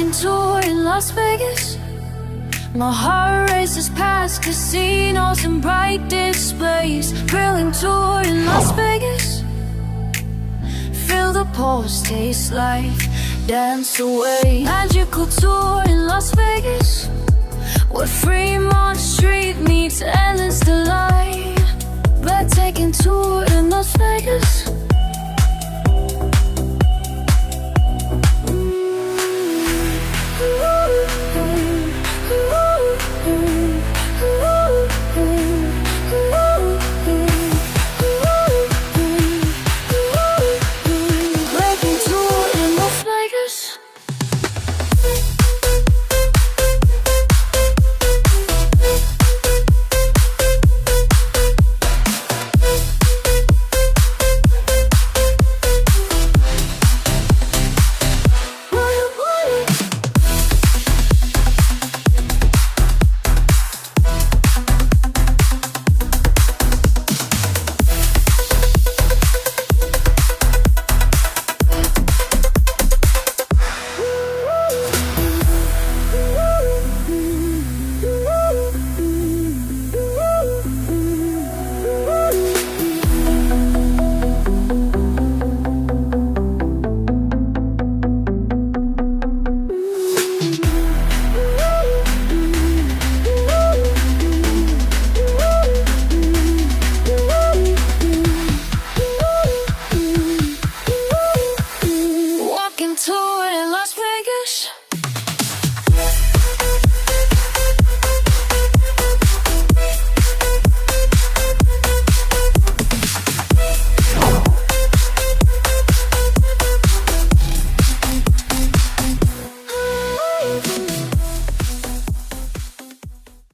dancing tour in Las Vegas. My heart races past casinos and bright displays. Thrilling tour in Las Vegas. Feel the pulse, taste life, dance away. Magical tour in Las Vegas, where Fremont Street meets endless delight. Breathtaking tour in Las Vegas.